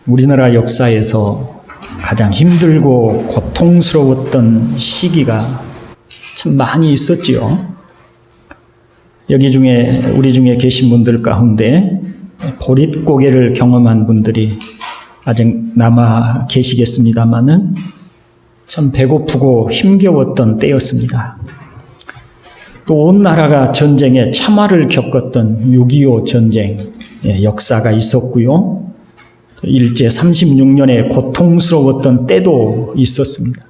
우리나라 역사에서 가장 힘들고 고통스러웠던 시기가 참 많이 있었지요. 우리 중에 계신 분들 가운데 보릿고개를 경험한 분들이 아직 남아 계시겠습니다마는 참 배고프고 힘겨웠던 때였습니다. 또 온 나라가 전쟁의 참화를 겪었던 6.25 전쟁 역사가 있었고요. 일제 36년에 고통스러웠던 때도 있었습니다.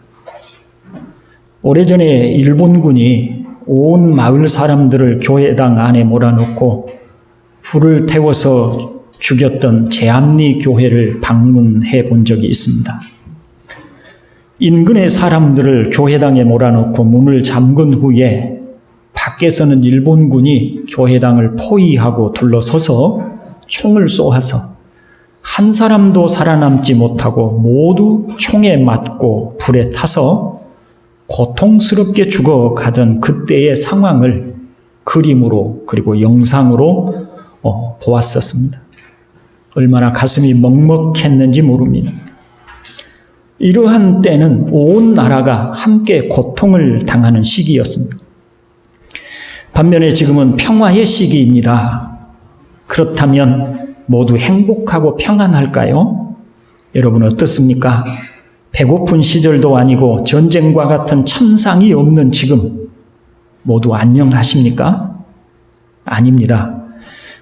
오래전에 일본군이 온 마을 사람들을 교회당 안에 몰아넣고 불을 태워서 죽였던 제암리 교회를 방문해 본 적이 있습니다. 인근의 사람들을 교회당에 몰아넣고 문을 잠근 후에 밖에서는 일본군이 교회당을 포위하고 둘러서서 총을 쏘아서 한 사람도 살아남지 못하고 모두 총에 맞고 불에 타서 고통스럽게 죽어가던 그때의 상황을 그림으로 그리고 영상으로 보았었습니다. 얼마나 가슴이 먹먹했는지 모릅니다. 이러한 때는 온 나라가 함께 고통을 당하는 시기였습니다. 반면에 지금은 평화의 시기입니다. 그렇다면 모두 행복하고 평안할까요? 여러분 어떻습니까? 배고픈 시절도 아니고 전쟁과 같은 참상이 없는 지금 모두 안녕하십니까? 아닙니다.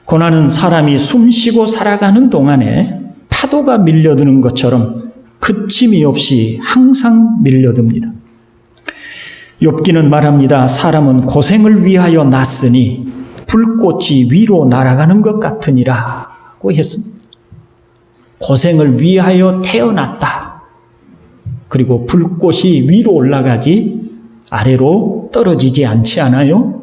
고난은 사람이 숨쉬고 살아가는 동안에 파도가 밀려드는 것처럼 그침이 없이 항상 밀려듭니다. 욥기는 말합니다. 사람은 고생을 위하여 났으니 불꽃이 위로 날아가는 것 같으니라고 했습니다. 고생을 위하여 태어났다. 그리고 불꽃이 위로 올라가지 아래로 떨어지지 않지 않아요?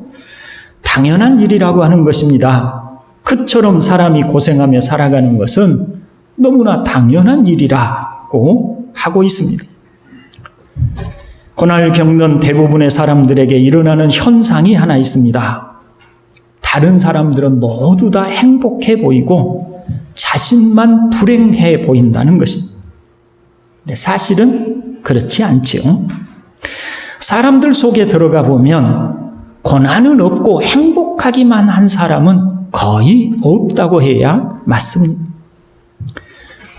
당연한 일이라고 하는 것입니다. 그처럼 사람이 고생하며 살아가는 것은 너무나 당연한 일이라고 하고 있습니다. 고난을 겪는 대부분의 사람들에게 일어나는 현상이 하나 있습니다. 다른 사람들은 모두 다 행복해 보이고 자신만 불행해 보인다는 것입니다. 근데 사실은 그렇지 않지요. 사람들 속에 들어가 보면 고난은 없고 행복하기만 한 사람은 거의 없다고 해야 맞습니다.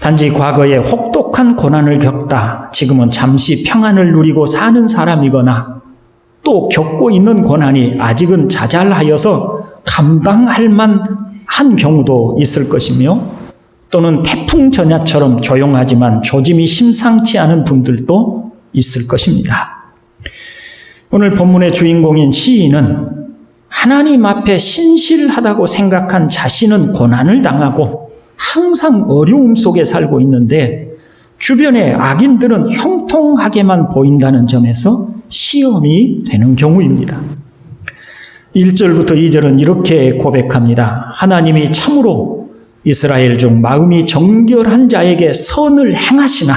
단지 과거에 혹독한 고난을 겪다 지금은 잠시 평안을 누리고 사는 사람이거나 또 겪고 있는 고난이 아직은 자잘하여서 감당할 만한 경우도 있을 것이며 또는 태풍 전야처럼 조용하지만 조짐이 심상치 않은 분들도 있을 것입니다. 오늘 본문의 주인공인 시인은 하나님 앞에 신실하다고 생각한 자신은 고난을 당하고 항상 어려움 속에 살고 있는데 주변의 악인들은 형통하게만 보인다는 점에서 시험이 되는 경우입니다. 1절부터 2절은 이렇게 고백합니다. 하나님이 참으로 이스라엘 중 마음이 정결한 자에게 선을 행하시나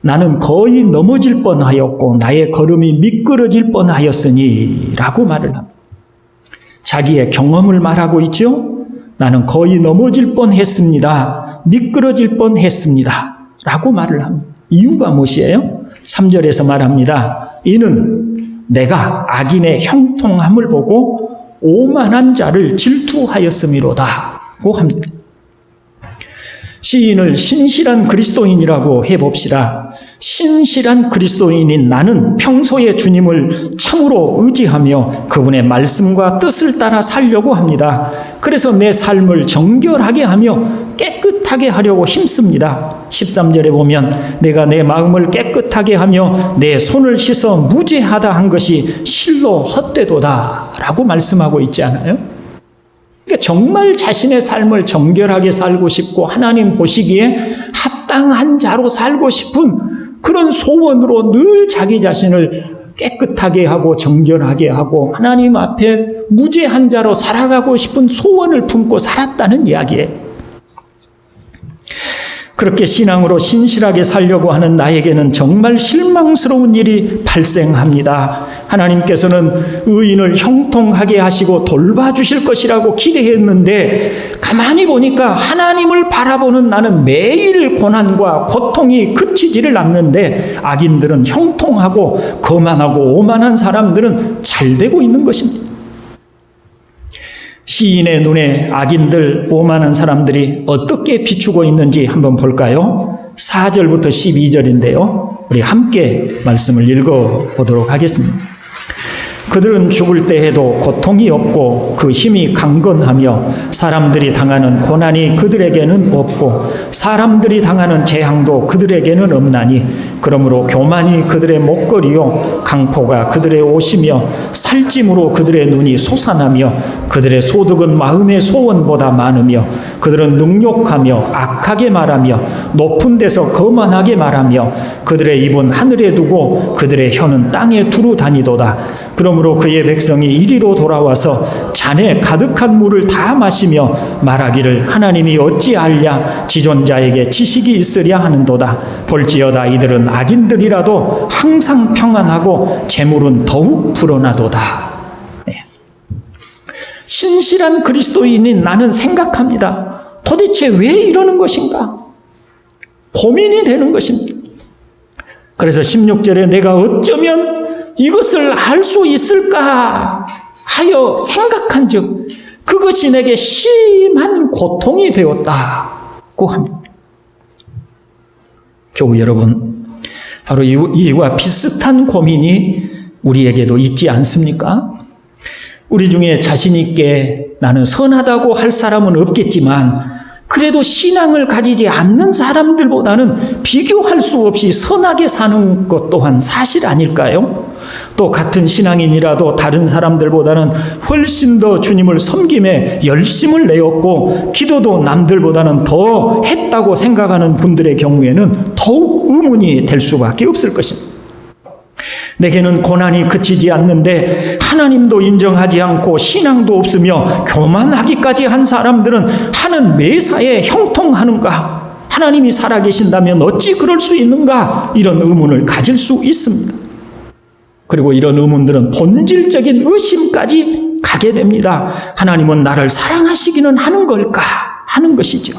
나는 거의 넘어질 뻔하였고 나의 걸음이 미끄러질 뻔하였으니 라고 말을 합니다. 자기의 경험을 말하고 있죠. 나는 거의 넘어질 뻔했습니다. 미끄러질 뻔했습니다. 라고 말을 합니다. 이유가 무엇이에요? 3절에서 말합니다. 이는 내가 악인의 형통함을 보고 오만한 자를 질투하였음이로다고 합니다. 시인을 신실한 그리스도인이라고 해봅시다. 신실한 그리스도인인 나는 평소에 주님을 참으로 의지하며 그분의 말씀과 뜻을 따라 살려고 합니다. 그래서 내 삶을 정결하게 하며 깨끗하게 하려고 힘씁니다. 13절에 보면 내가 내 마음을 깨끗하게 하며 내 손을 씻어 무죄하다 한 것이 실로 헛되도다 라고 말씀하고 있지 않아요? 그러니까 정말 자신의 삶을 정결하게 살고 싶고 하나님 보시기에 합당한 자로 살고 싶은 그런 소원으로 늘 자기 자신을 깨끗하게 하고 정결하게 하고 하나님 앞에 무죄한 자로 살아가고 싶은 소원을 품고 살았다는 이야기예요. 그렇게 신앙으로 신실하게 살려고 하는 나에게는 정말 실망스러운 일이 발생합니다. 하나님께서는 의인을 형통하게 하시고 돌봐주실 것이라고 기대했는데 가만히 보니까 하나님을 바라보는 나는 매일 고난과 고통이 그치지를 않는데 악인들은 형통하고 거만하고 오만한 사람들은 잘 되고 있는 것입니다. 시인의 눈에 악인들, 오만한 사람들이 어떻게 비추고 있는지 한번 볼까요? 4절부터 12절인데요. 우리 함께 말씀을 읽어보도록 하겠습니다. 그들은 죽을 때에도 고통이 없고 그 힘이 강건하며 사람들이 당하는 고난이 그들에게는 없고 사람들이 당하는 재앙도 그들에게는 없나니 그러므로 교만이 그들의 목걸이요 강포가 그들의 옷이며 살찜으로 그들의 눈이 솟아나며 그들의 소득은 마음의 소원보다 많으며 그들은 능욕하며 악하게 말하며 높은 데서 거만하게 말하며 그들의 입은 하늘에 두고 그들의 혀는 땅에 두루 다니도다. 그러므로 그의 백성이 이리로 돌아와서 잔에 가득한 물을 다 마시며 말하기를 하나님이 어찌 알랴 지존자에게 지식이 있으랴 하는도다. 볼지어다 이들은 악인들이라도 항상 평안하고 재물은 더욱 불어나도다. 신실한 그리스도인인 나는 생각합니다. 도대체 왜 이러는 것인가? 고민이 되는 것입니다. 그래서 16절에 내가 어쩌면 이것을 알 수 있을까 하여 생각한즉 그것이 내게 심한 고통이 되었다고 합니다. 교우 여러분, 바로 이와 비슷한 고민이 우리에게도 있지 않습니까? 우리 중에 자신 있게 나는 선하다고 할 사람은 없겠지만 그래도 신앙을 가지지 않는 사람들보다는 비교할 수 없이 선하게 사는 것 또한 사실 아닐까요? 또 같은 신앙인이라도 다른 사람들보다는 훨씬 더 주님을 섬김에 열심을 내었고 기도도 남들보다는 더 했다고 생각하는 분들의 경우에는 더욱 의문이 될 수밖에 없을 것입니다. 내게는 고난이 그치지 않는데 하나님도 인정하지 않고 신앙도 없으며 교만하기까지 한 사람들은 하는 매사에 형통하는가? 하나님이 살아계신다면 어찌 그럴 수 있는가? 이런 의문을 가질 수 있습니다. 그리고 이런 의문들은 본질적인 의심까지 가게 됩니다. 하나님은 나를 사랑하시기는 하는 걸까? 하는 것이죠.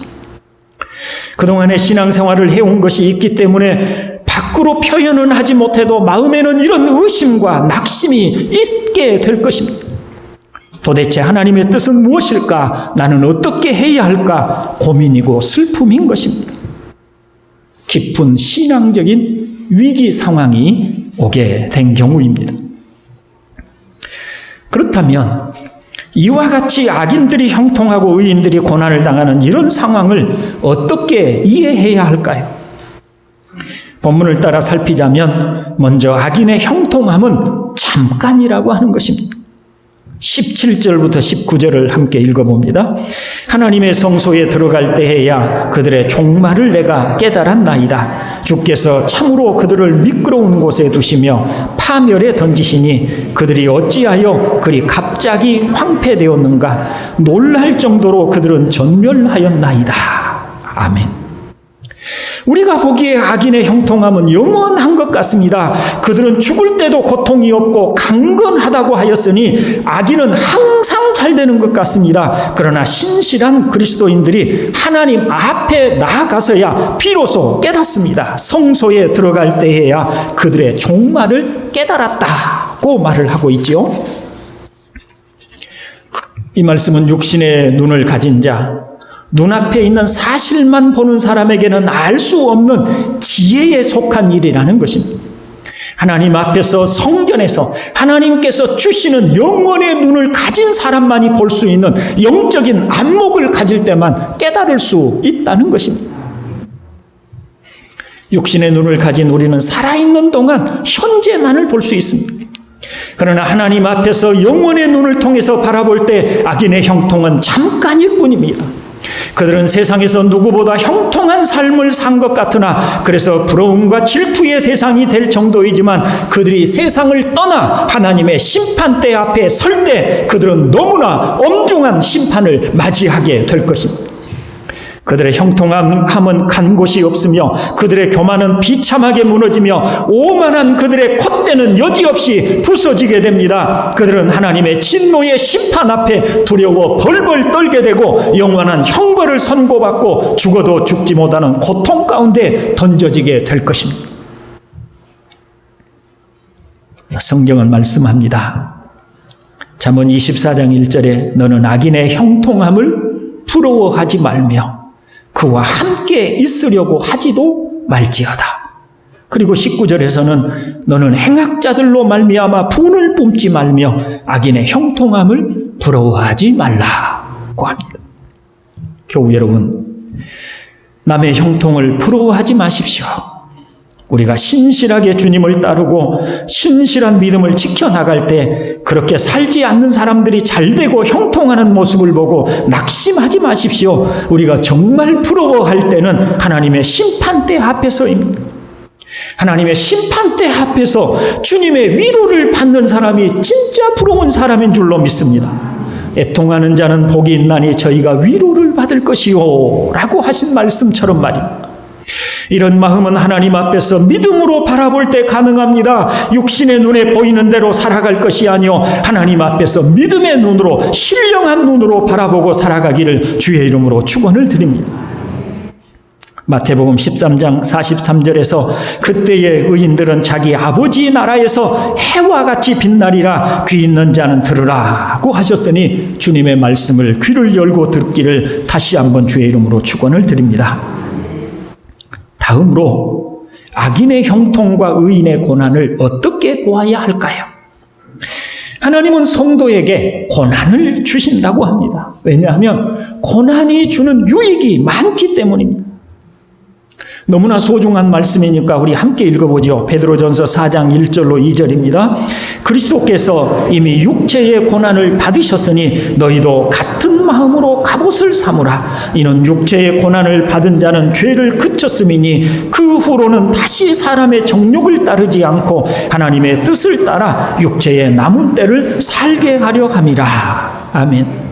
그동안의 신앙생활을 해온 것이 있기 때문에 밖으로 표현은 하지 못해도 마음에는 이런 의심과 낙심이 있게 될 것입니다. 도대체 하나님의 뜻은 무엇일까? 나는 어떻게 해야 할까? 고민이고 슬픔인 것입니다. 깊은 신앙적인 위기 상황이 오게 된 경우입니다. 그렇다면 이와 같이 악인들이 형통하고 의인들이 고난을 당하는 이런 상황을 어떻게 이해해야 할까요? 본문을 따라 살피자면 먼저 악인의 형통함은 잠깐이라고 하는 것입니다. 17절부터 19절을 함께 읽어봅니다. 하나님의 성소에 들어갈 때에야 그들의 종말을 내가 깨달았나이다. 주께서 참으로 그들을 미끄러운 곳에 두시며 파멸에 던지시니 그들이 어찌하여 그리 갑자기 황폐되었는가. 놀랄 정도로 그들은 전멸하였나이다. 아멘. 우리가 보기에 악인의 형통함은 영원한 것 같습니다. 그들은 죽을 때도 고통이 없고 강건하다고 하였으니 악인은 항상 잘 되는 것 같습니다. 그러나 신실한 그리스도인들이 하나님 앞에 나아가서야 비로소 깨닫습니다. 성소에 들어갈 때에야 그들의 종말을 깨달았다고 말을 하고 있죠. 이 말씀은 육신의 눈을 가진 자, 눈앞에 있는 사실만 보는 사람에게는 알 수 없는 지혜에 속한 일이라는 것입니다. 하나님 앞에서 성전에서 하나님께서 주시는 영원의 눈을 가진 사람만이 볼 수 있는 영적인 안목을 가질 때만 깨달을 수 있다는 것입니다. 육신의 눈을 가진 우리는 살아있는 동안 현재만을 볼 수 있습니다. 그러나 하나님 앞에서 영원의 눈을 통해서 바라볼 때 악인의 형통은 잠깐일 뿐입니다. 그들은 세상에서 누구보다 형통한 삶을 산 것 같으나 그래서 부러움과 질투의 대상이 될 정도이지만 그들이 세상을 떠나 하나님의 심판대 앞에 설 때 그들은 너무나 엄중한 심판을 맞이하게 될 것입니다. 그들의 형통함은 간 곳이 없으며 그들의 교만은 비참하게 무너지며 오만한 그들의 콧대는 여지없이 부서지게 됩니다. 그들은 하나님의 진노의 심판 앞에 두려워 벌벌 떨게 되고 영원한 형벌을 선고받고 죽어도 죽지 못하는 고통 가운데 던져지게 될 것입니다. 성경은 말씀합니다. 잠언 24장 1절에 너는 악인의 형통함을 부러워하지 말며 그와 함께 있으려고 하지도 말지어다. 그리고 19절에서는 너는 행악자들로 말미암아 분을 뿜지 말며 악인의 형통함을 부러워하지 말라고 합니다. 교우 여러분, 남의 형통을 부러워하지 마십시오. 우리가 신실하게 주님을 따르고 신실한 믿음을 지켜나갈 때 그렇게 살지 않는 사람들이 잘되고 형통하는 모습을 보고 낙심하지 마십시오. 우리가 정말 부러워할 때는 하나님의 심판대 앞에서입니다. 하나님의 심판대 앞에서 주님의 위로를 받는 사람이 진짜 부러운 사람인 줄로 믿습니다. 애통하는 자는 복이 있나니 저희가 위로를 받을 것이요 라고 하신 말씀처럼 말입니다. 이런 마음은 하나님 앞에서 믿음으로 바라볼 때 가능합니다. 육신의 눈에 보이는 대로 살아갈 것이 아니요 하나님 앞에서 믿음의 눈으로 신령한 눈으로 바라보고 살아가기를 주의 이름으로 축원을 드립니다. 마태복음 13장 43절에서 그때의 의인들은 자기 아버지 나라에서 해와 같이 빛나리라 귀 있는 자는 들으라고 하셨으니 주님의 말씀을 귀를 열고 듣기를 다시 한번 주의 이름으로 축원을 드립니다. 다음으로 악인의 형통과 의인의 고난을 어떻게 보아야 할까요? 하나님은 성도에게 고난을 주신다고 합니다. 왜냐하면 고난이 주는 유익이 많기 때문입니다. 너무나 소중한 말씀이니까 우리 함께 읽어보죠. 베드로전서 4장 1절로 2절입니다. 그리스도께서 이미 육체의 고난을 받으셨으니 너희도 같은 마음으로 갑옷을 삼으라. 이는 육체의 고난을 받은 자는 죄를 그쳤음이니 그 후로는 다시 사람의 정욕을 따르지 않고 하나님의 뜻을 따라 육체의 남은 때를 살게 하려 함이라. 아멘.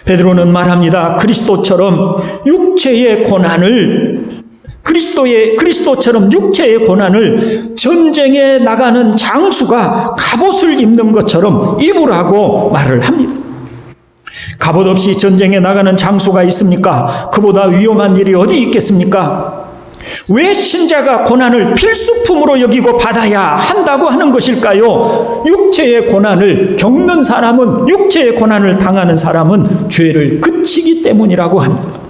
베드로는 말합니다. 그리스도처럼 육체의 고난을 그리스도처럼 육체의 고난을 전쟁에 나가는 장수가 갑옷을 입는 것처럼 입으라고 말을 합니다. 갑옷 없이 전쟁에 나가는 장수가 있습니까? 그보다 위험한 일이 어디 있겠습니까? 왜 신자가 고난을 필수품으로 여기고 받아야 한다고 하는 것일까요? 육체의 고난을 겪는 사람은, 육체의 고난을 당하는 사람은 죄를 그치기 때문이라고 합니다.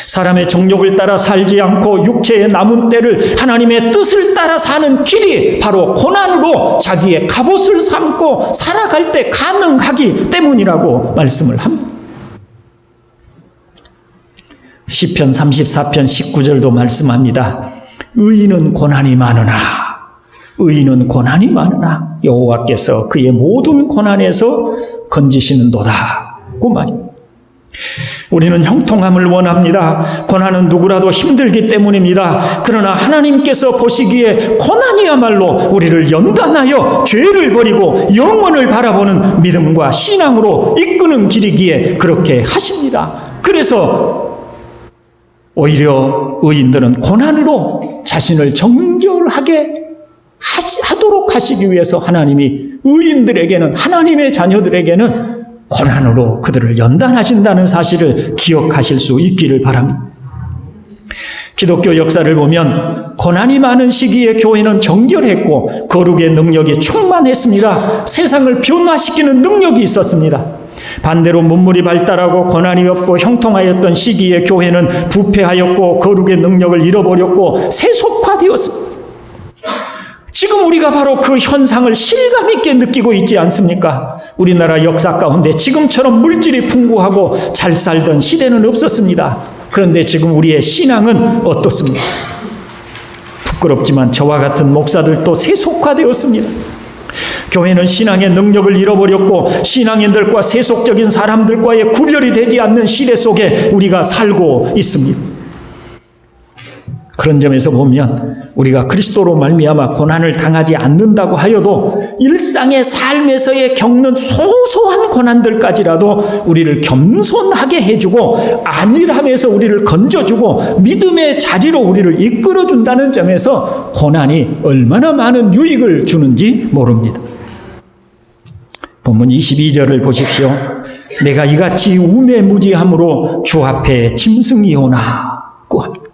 사람의 정욕을 따라 살지 않고 육체의 남은 때를 하나님의 뜻을 따라 사는 길이 바로 고난으로 자기의 갑옷을 삼고 살아갈 때 가능하기 때문이라고 말씀을 합니다. 시편 34편 19절도 말씀합니다. 의인은 고난이 많으나 여호와께서 그의 모든 고난에서 건지시는도다고 말입니다. 우리는 형통함을 원합니다. 고난은 누구라도 힘들기 때문입니다. 그러나 하나님께서 보시기에 고난이야말로 우리를 연단하여 죄를 버리고 영원을 바라보는 믿음과 신앙으로 이끄는 길이기에 그렇게 하십니다. 그래서 오히려 의인들은 고난으로 자신을 정결하게 하도록 하시기 위해서 하나님이 의인들에게는, 하나님의 자녀들에게는 고난으로 그들을 연단하신다는 사실을 기억하실 수 있기를 바랍니다. 기독교 역사를 보면 고난이 많은 시기에 교회는 정결했고 거룩의 능력이 충만했습니다. 세상을 변화시키는 능력이 있었습니다. 반대로 문물이 발달하고 고난이 없고 형통하였던 시기에 교회는 부패하였고 거룩의 능력을 잃어버렸고 세속화되었습니다. 지금 우리가 바로 그 현상을 실감 있게 느끼고 있지 않습니까? 우리나라 역사 가운데 지금처럼 물질이 풍부하고 잘 살던 시대는 없었습니다. 그런데 지금 우리의 신앙은 어떻습니까? 부끄럽지만 저와 같은 목사들도 세속화되었습니다. 교회는 신앙의 능력을 잃어버렸고 신앙인들과 세속적인 사람들과의 구별이 되지 않는 시대 속에 우리가 살고 있습니다. 그런 점에서 보면 우리가 그리스도로 말미암아 고난을 당하지 않는다고 하여도 일상의 삶에서의 겪는 소소한 고난들까지라도 우리를 겸손하게 해주고 안일함에서 우리를 건져주고 믿음의 자리로 우리를 이끌어준다는 점에서 고난이 얼마나 많은 유익을 주는지 모릅니다. 본문 22절을 보십시오. 내가 이같이 우매무지함으로 주 앞에 짐승이오나고 합니다.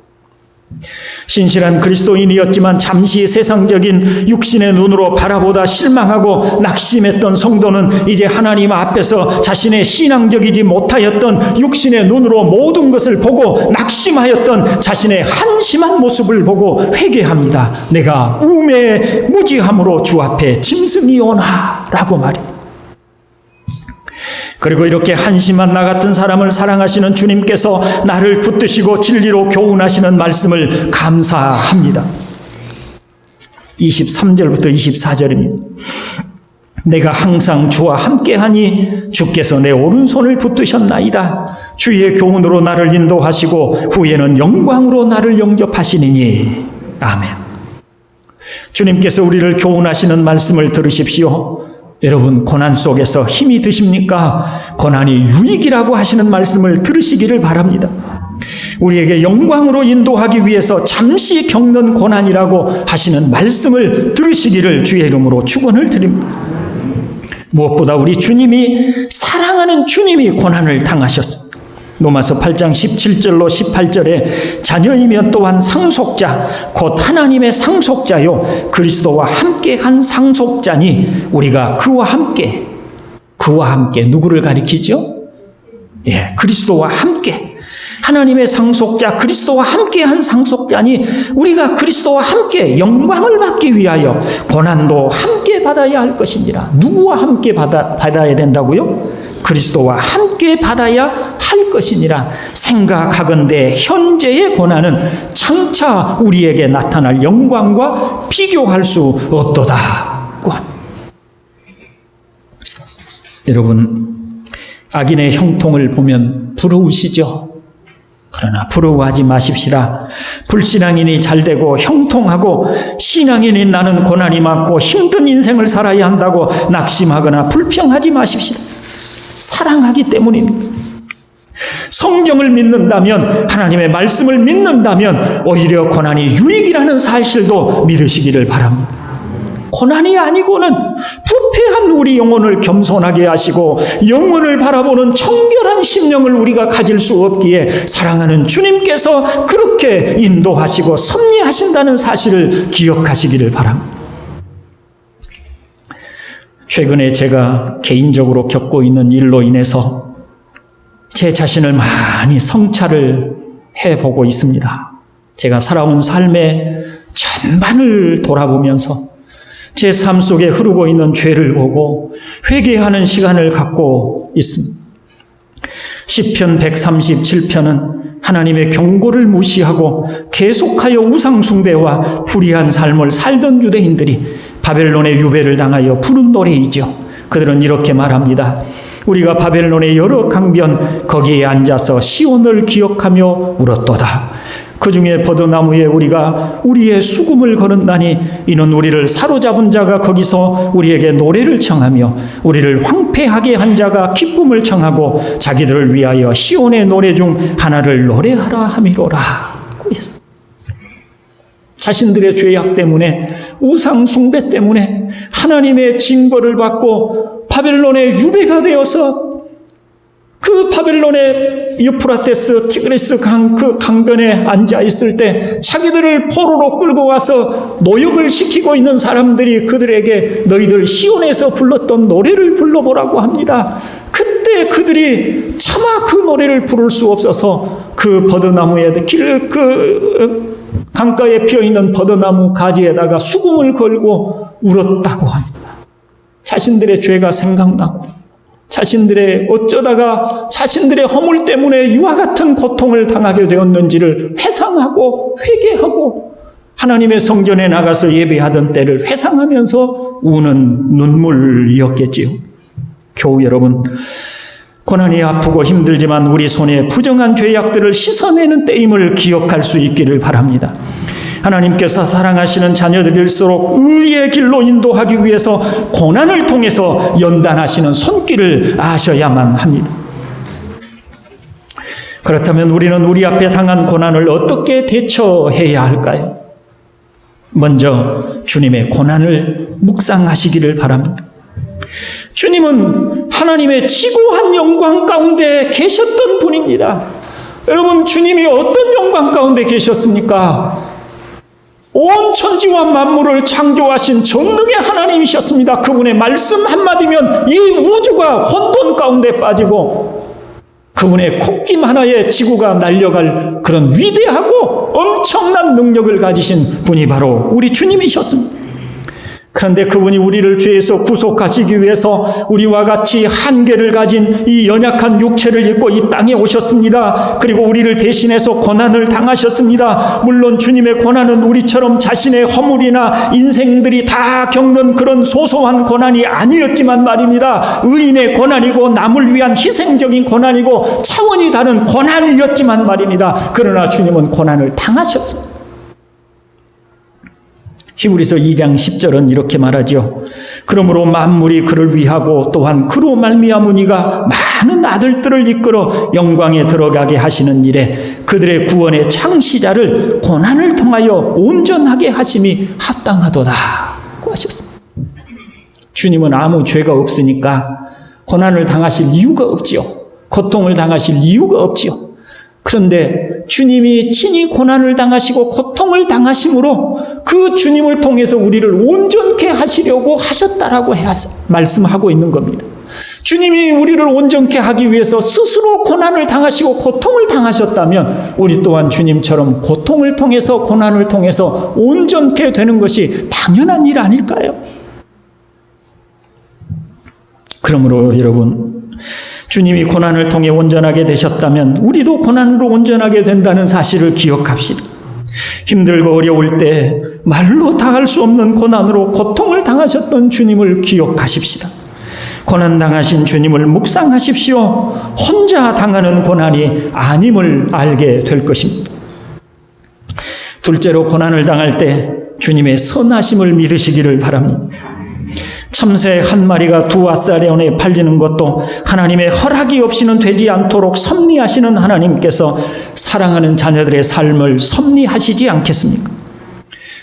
신실한 그리스도인이었지만 잠시 세상적인 육신의 눈으로 바라보다 실망하고 낙심했던 성도는 이제 하나님 앞에서 자신의 신앙적이지 못하였던 육신의 눈으로 모든 것을 보고 낙심하였던 자신의 한심한 모습을 보고 회개합니다. 내가 우매무지함으로 주 앞에 짐승이오나 라고 말입니다. 그리고 이렇게 한심한 나 같은 사람을 사랑하시는 주님께서 나를 붙드시고 진리로 교훈하시는 말씀을 감사합니다. 23절부터 24절입니다. 내가 항상 주와 함께하니 주께서 내 오른손을 붙드셨나이다. 주의 교훈으로 나를 인도하시고 후에는 영광으로 나를 영접하시니니. 아멘. 주님께서 우리를 교훈하시는 말씀을 들으십시오. 여러분, 고난 속에서 힘이 드십니까? 고난이 유익이라고 하시는 말씀을 들으시기를 바랍니다. 우리에게 영광으로 인도하기 위해서 잠시 겪는 고난이라고 하시는 말씀을 들으시기를 주의 이름으로 축원을 드립니다. 무엇보다 우리 주님이, 사랑하는 주님이 고난을 당하셨습니다. 로마서 8장 17절로 18절에 자녀이면 또한 상속자 곧 하나님의 상속자요 그리스도와 함께 간 상속자니 우리가 그와 함께 누구를 가리키죠? 그리스도와 함께 하나님의 상속자 그리스도와 함께 한 상속자니 우리가 그리스도와 함께 영광을 받기 위하여 고난도 함께 받아야 할 것이니라. 누구와 함께 받아야 된다고요? 그리스도와 함께 받아야 할 것이니라. 생각하건대 현재의 고난은 장차 우리에게 나타날 영광과 비교할 수 없도다고 합니다. 여러분, 악인의 형통을 보면 부러우시죠? 그러나 부러워하지 마십시다. 불신앙인이 잘되고 형통하고 신앙인인 나는 고난이 많고 힘든 인생을 살아야 한다고 낙심하거나 불평하지 마십시다. 사랑하기 때문입니다. 성경을 믿는다면, 하나님의 말씀을 믿는다면 오히려 고난이 유익이라는 사실도 믿으시기를 바랍니다. 고난이 아니고는 부패한 우리 영혼을 겸손하게 하시고 영혼을 바라보는 청결한 심령을 우리가 가질 수 없기에 사랑하는 주님께서 그렇게 인도하시고 섭리하신다는 사실을 기억하시기를 바랍니다. 최근에 제가 개인적으로 겪고 있는 일로 인해서 제 자신을 많이 성찰을 해보고 있습니다. 제가 살아온 삶의 전반을 돌아보면서 제 삶 속에 흐르고 있는 죄를 보고 회개하는 시간을 갖고 있습니다. 시편 137편은 하나님의 경고를 무시하고 계속하여 우상숭배와 불의한 삶을 살던 유대인들이 바벨론의 유배를 당하여 부른 노래이죠. 그들은 이렇게 말합니다. 우리가 바벨론의 여러 강변 거기에 앉아서 시온을 기억하며 울었도다. 그 중에 버드나무에 우리가 우리의 수금을 거는다니 이는 우리를 사로잡은 자가 거기서 우리에게 노래를 청하며 우리를 황폐하게 한 자가 기쁨을 청하고 자기들을 위하여 시온의 노래 중 하나를 노래하라 함이로라. 자신들의 죄악 때문에 우상 숭배 때문에 하나님의 징벌을 받고 바벨론의 유배가 되어서 그 바벨론의 유프라테스 티그리스 강 그 강변에 앉아 있을 때 자기들을 포로로 끌고 와서 노역을 시키고 있는 사람들이 그들에게 너희들 시온에서 불렀던 노래를 불러보라고 합니다. 그때 그들이 차마 그 노래를 부를 수 없어서 그 버드나무에 그 강가에 피어있는 버드나무 가지에다가 수금을 걸고 울었다고 합니다. 자신들의 죄가 생각나고 자신들의 어쩌다가 자신들의 허물 때문에 이와 같은 고통을 당하게 되었는지를 회상하고 회개하고 하나님의 성전에 나가서 예배하던 때를 회상하면서 우는 눈물이었겠지요. 교우 여러분, 고난이 아프고 힘들지만 우리 손에 부정한 죄악들을 씻어내는 때임을 기억할 수 있기를 바랍니다. 하나님께서 사랑하시는 자녀들일수록 의의 길로 인도하기 위해서 고난을 통해서 연단하시는 손길을 아셔야만 합니다. 그렇다면 우리는 우리 앞에 당한 고난을 어떻게 대처해야 할까요? 먼저 주님의 고난을 묵상하시기를 바랍니다. 주님은 하나님의 지고한 영광 가운데 계셨던 분입니다. 여러분, 주님이 어떤 영광 가운데 계셨습니까? 온 천지와 만물을 창조하신 전능의 하나님이셨습니다. 그분의 말씀 한마디면 이 우주가 혼돈 가운데 빠지고 그분의 콧김 하나에 지구가 날려갈 그런 위대하고 엄청난 능력을 가지신 분이 바로 우리 주님이셨습니다. 그런데 그분이 우리를 죄에서 구속하시기 위해서 우리와 같이 한계를 가진 이 연약한 육체를 입고 이 땅에 오셨습니다. 그리고 우리를 대신해서 고난을 당하셨습니다. 물론 주님의 고난은 우리처럼 자신의 허물이나 인생들이 다 겪는 그런 소소한 고난이 아니었지만 말입니다. 의인의 고난이고 남을 위한 희생적인 고난이고 차원이 다른 고난이었지만 말입니다. 그러나 주님은 고난을 당하셨습니다. 히브리서 2장 10절은 이렇게 말하죠. 그러므로 만물이 그를 위하고 또한 그로 말미암으니가 많은 아들들을 이끌어 영광에 들어가게 하시는 일에 그들의 구원의 창시자를 고난을 통하여 온전하게 하심이 합당하도다고 하셨습니다. 주님은 아무 죄가 없으니까 고난을 당하실 이유가 없지요. 고통을 당하실 이유가 없지요. 그런데 주님이 친히 고난을 당하시고 고통을 당하심으로 그 주님을 통해서 우리를 온전케 하시려고 하셨다라고 말씀하고 있는 겁니다. 주님이 우리를 온전케 하기 위해서 스스로 고난을 당하시고 고통을 당하셨다면 우리 또한 주님처럼 고통을 통해서 고난을 통해서 온전케 되는 것이 당연한 일 아닐까요? 그러므로 여러분, 주님이 고난을 통해 온전하게 되셨다면 우리도 고난으로 온전하게 된다는 사실을 기억합시다. 힘들고 어려울 때 말로 다 할 수 없는 고난으로 고통을 당하셨던 주님을 기억하십시다. 고난 당하신 주님을 묵상하십시오. 혼자 당하는 고난이 아님을 알게 될 것입니다. 둘째로, 고난을 당할 때 주님의 선하심을 믿으시기를 바랍니다. 참새 한 마리가 2아사레온에 팔리는 것도 하나님의 허락이 없이는 되지 않도록 섭리하시는 하나님께서 사랑하는 자녀들의 삶을 섭리하시지 않겠습니까?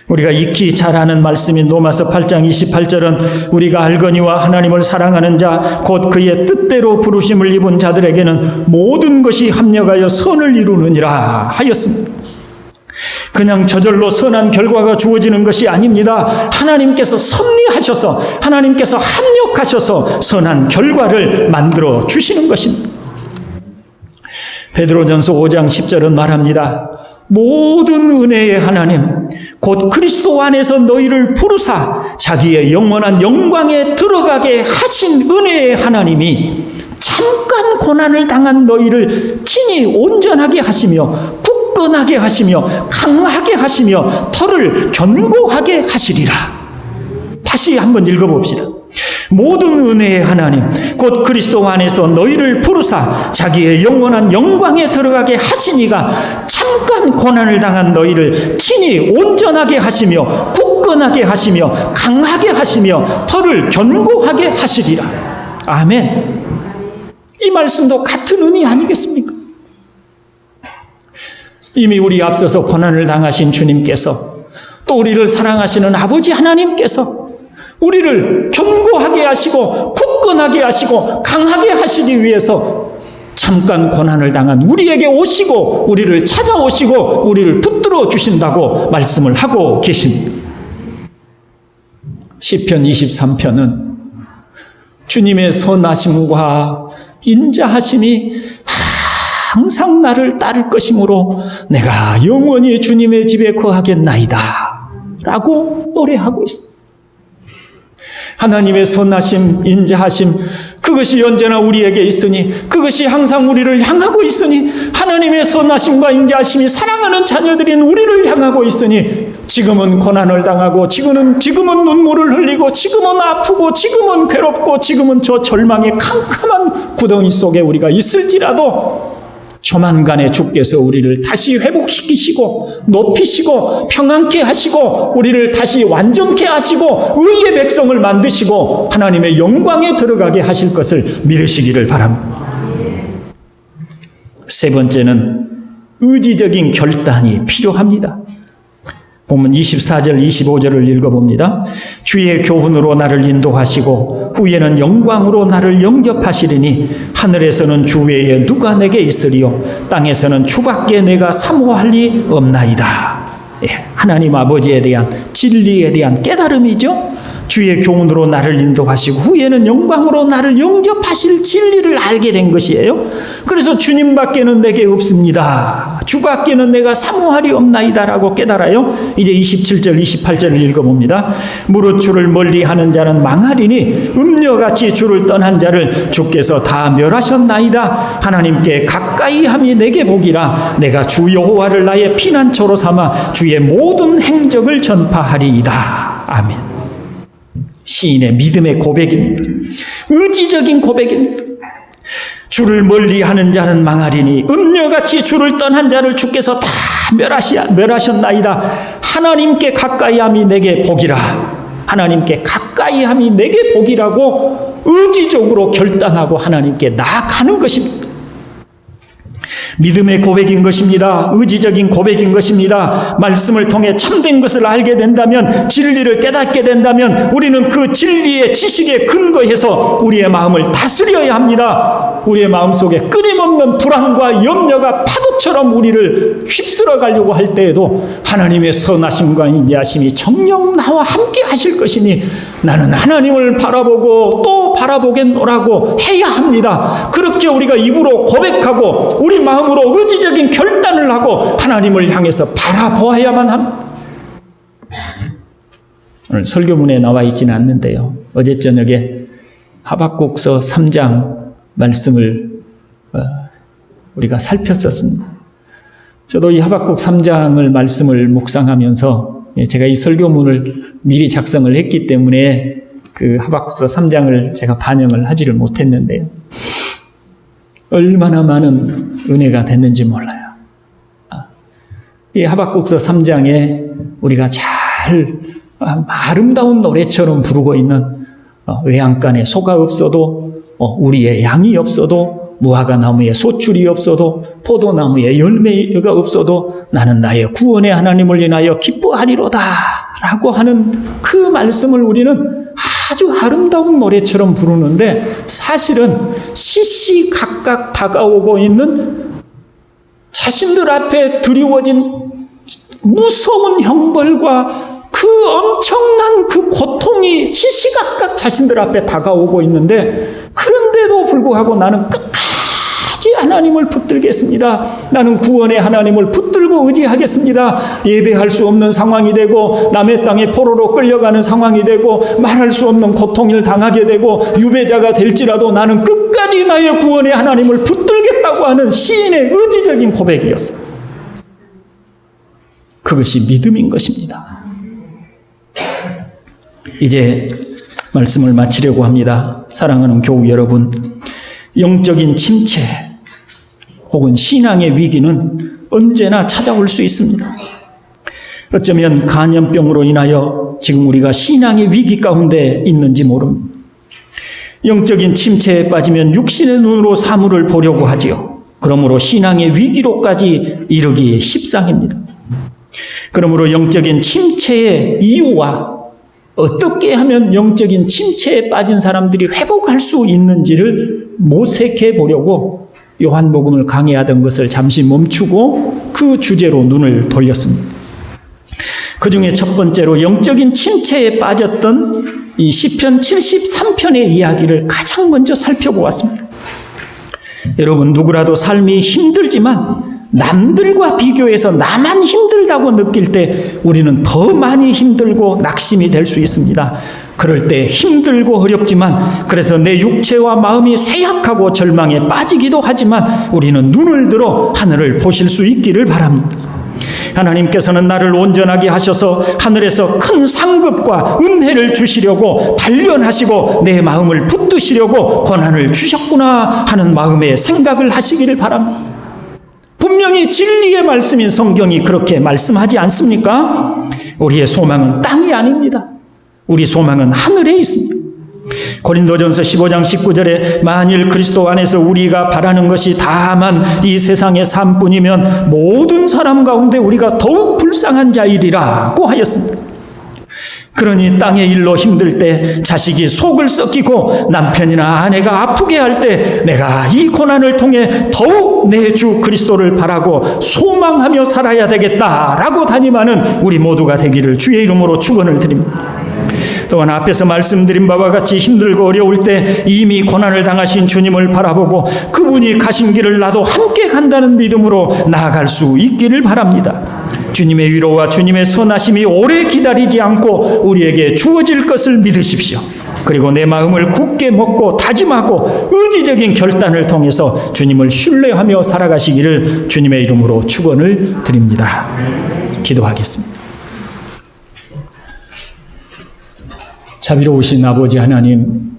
우리가 익히 잘 아는 말씀인 로마서 8장 28절은 우리가 알거니와 하나님을 사랑하는 자 곧 그의 뜻대로 부르심을 입은 자들에게는 모든 것이 합력하여 선을 이루느니라 하였습니다. 그냥 저절로 선한 결과가 주어지는 것이 아닙니다. 하나님께서 섭리하셔서 하나님께서 합력하셔서 선한 결과를 만들어 주시는 것입니다. 베드로전서 5장 10절은 말합니다. 모든 은혜의 하나님 곧 그리스도 안에서 너희를 부르사 자기의 영원한 영광에 들어가게 하신 은혜의 하나님이 잠깐 고난을 당한 너희를 친히 온전하게 하시며 굳건하게 하시며 강하게 하시며 털을 견고하게 하시리라. 다시 한번 읽어봅시다. 모든 은혜의 하나님 곧 그리스도 안에서 너희를 부르사 자기의 영원한 영광에 들어가게 하시니가 잠깐 고난을 당한 너희를 친히 온전하게 하시며 굳건하게 하시며 강하게 하시며 털을 견고하게 하시리라. 아멘. 이 말씀도 같은 의미 아니겠습니까? 이미 우리 앞서서 고난을 당하신 주님께서 또 우리를 사랑하시는 아버지 하나님께서 우리를 견고하게 하시고 굳건하게 하시고 강하게 하시기 위해서 잠깐 고난을 당한 우리에게 오시고 우리를 찾아오시고 우리를 붙들어 주신다고 말씀을 하고 계십니다. 시편 23편은 주님의 선하심과 인자하심이 항상 나를 따를 것이므로 내가 영원히 주님의 집에 거하겠나이다 라고 노래하고 있습니다. 하나님의 선하심, 인자하심, 그것이 언제나 우리에게 있으니, 그것이 항상 우리를 향하고 있으니, 하나님의 선하심과 인자하심이 사랑하는 자녀들인 우리를 향하고 있으니, 지금은 고난을 당하고, 지금은 눈물을 흘리고, 지금은 아프고, 지금은 괴롭고, 지금은 저 절망의 캄캄한 구덩이 속에 우리가 있을지라도 조만간에 주께서 우리를 다시 회복시키시고 높이시고 평안케 하시고 우리를 다시 완전케 하시고 의의 백성을 만드시고 하나님의 영광에 들어가게 하실 것을 믿으시기를 바랍니다. 세 번째는 의지적인 결단이 필요합니다. 본문 24절 25절을 읽어봅니다. 주의 교훈으로 나를 인도하시고 후에는 영광으로 나를 영접하시리니 하늘에서는 주 외에 누가 내게 있으리요 땅에서는 주밖에 내가 사모할 리 없나이다. 하나님 아버지에 대한 진리에 대한 깨달음이죠. 주의 교훈으로 나를 인도하시고 후에는 영광으로 나를 영접하실 진리를 알게 된 것이에요. 그래서 주님밖에는 내게 없습니다. 주밖에는 내가 사모할이 없나이다라고 깨달아요. 이제 27절 28절을 읽어봅니다. 무릇 주를 멀리하는 자는 망하리니 음녀같이 주를 떠난 자를 주께서 다 멸하셨나이다. 하나님께 가까이함이 내게 복이라. 내가 주 여호와를 나의 피난처로 삼아 주의 모든 행적을 전파하리이다. 아멘. 시인의 믿음의 고백입니다. 의지적인 고백입니다. 주를 멀리하는 자는 망하리니 음녀같이 주를 떠난 자를 주께서 다 멸하셨나이다. 하나님께 가까이함이 내게 복이라. 하나님께 가까이함이 내게 복이라고 의지적으로 결단하고 하나님께 나아가는 것입니다. 믿음의 고백인 것입니다. 의지적인 고백인 것입니다. 말씀을 통해 참된 것을 알게 된다면, 진리를 깨닫게 된다면 우리는 그 진리의 지식에 근거해서 우리의 마음을 다스려야 합니다. 우리의 마음속에 끊임없는 불안과 염려가 파도처럼 우리를 휩쓸어 가려고 할 때에도 하나님의 선하심과 인자하심이 정녕 나와 함께 하실 것이니 나는 하나님을 바라보고 또 바라보겠노라고 해야 합니다. 그렇게 우리가 입으로 고백하고 우리 마음으로 의지적인 결단을 하고 하나님을 향해서 바라보아야만 합니다. 오늘 설교문에 나와 있지는 않는데요. 어제 저녁에 하박국서 3장 말씀을 우리가 살폈었습니다. 저도 이 하박국 3장을 말씀을 묵상하면서 제가 이 설교문을 미리 작성을 했기 때문에 그 하박국서 3장을 제가 반영을 하지를 못했는데요. 얼마나 많은 은혜가 됐는지 몰라요. 이 하박국서 3장에 우리가 잘 아름다운 노래처럼 부르고 있는 외양간에 소가 없어도 우리의 양이 없어도 무화과 나무에 소출이 없어도 포도나무에 열매가 없어도 나는 나의 구원의 하나님을 인하여 기뻐하리로다 라고 하는 그 말씀을 우리는 아주 아름다운 노래처럼 부르는데 사실은 시시각각 다가오고 있는 자신들 앞에 드리워진 무서운 형벌과 그 엄청난 그 고통이 시시각각 자신들 앞에 다가오고 있는데 그런데도 불구하고 나는 끝까지 하나님을 붙들겠습니다. 나는 구원의 하나님을 붙들고 의지하겠습니다. 예배할 수 없는 상황이 되고 남의 땅에 포로로 끌려가는 상황이 되고 말할 수 없는 고통을 당하게 되고 유배자가 될지라도 나는 끝까지 나의 구원의 하나님을 붙들겠다고 하는 시인의 의지적인 고백이었어요. 그것이 믿음인 것입니다. 이제 말씀을 마치려고 합니다. 사랑하는 교우 여러분, 영적인 침체 혹은 신앙의 위기는 언제나 찾아올 수 있습니다. 어쩌면 간염병으로 인하여 지금 우리가 신앙의 위기 가운데 있는지 모릅니다. 영적인 침체에 빠지면 육신의 눈으로 사물을 보려고 하지요. 그러므로 신앙의 위기로까지 이르기 십상입니다. 그러므로 영적인 침체의 이유와 어떻게 하면 영적인 침체에 빠진 사람들이 회복할 수 있는지를 모색해 보려고 요한복음을 강의하던 것을 잠시 멈추고 그 주제로 눈을 돌렸습니다. 그 중에 첫 번째로 영적인 침체에 빠졌던 이 시편 73편의 이야기를 가장 먼저 살펴보았습니다. 여러분, 누구라도 삶이 힘들지만 남들과 비교해서 나만 힘들다고 느낄 때 우리는 더 많이 힘들고 낙심이 될 수 있습니다. 그럴 때 힘들고 어렵지만, 그래서 내 육체와 마음이 쇠약하고 절망에 빠지기도 하지만 우리는 눈을 들어 하늘을 보실 수 있기를 바랍니다. 하나님께서는 나를 온전하게 하셔서 하늘에서 큰 상급과 은혜를 주시려고 단련하시고 내 마음을 붙드시려고 권한을 주셨구나 하는 마음의 생각을 하시기를 바랍니다. 분명히 진리의 말씀인 성경이 그렇게 말씀하지 않습니까? 우리의 소망은 땅이 아닙니다. 우리 소망은 하늘에 있습니다. 고린도전서 15장 19절에 만일 그리스도 안에서 우리가 바라는 것이 다만 이 세상의 삶뿐이면 모든 사람 가운데 우리가 더욱 불쌍한 자이리라고 하였습니다. 그러니 땅의 일로 힘들 때, 자식이 속을 썩이고 남편이나 아내가 아프게 할 때 내가 이 고난을 통해 더욱 내 주 그리스도를 바라고 소망하며 살아야 되겠다라고 다짐하는 우리 모두가 되기를 주의 이름으로 축원을 드립니다. 또한 앞에서 말씀드린 바와 같이 힘들고 어려울 때 이미 고난을 당하신 주님을 바라보고 그분이 가신 길을 나도 함께 간다는 믿음으로 나아갈 수 있기를 바랍니다. 주님의 위로와 주님의 선하심이 오래 기다리지 않고 우리에게 주어질 것을 믿으십시오. 그리고 내 마음을 굳게 먹고 다짐하고 의지적인 결단을 통해서 주님을 신뢰하며 살아가시기를 주님의 이름으로 축원을 드립니다. 기도하겠습니다. 자비로우신 아버지 하나님,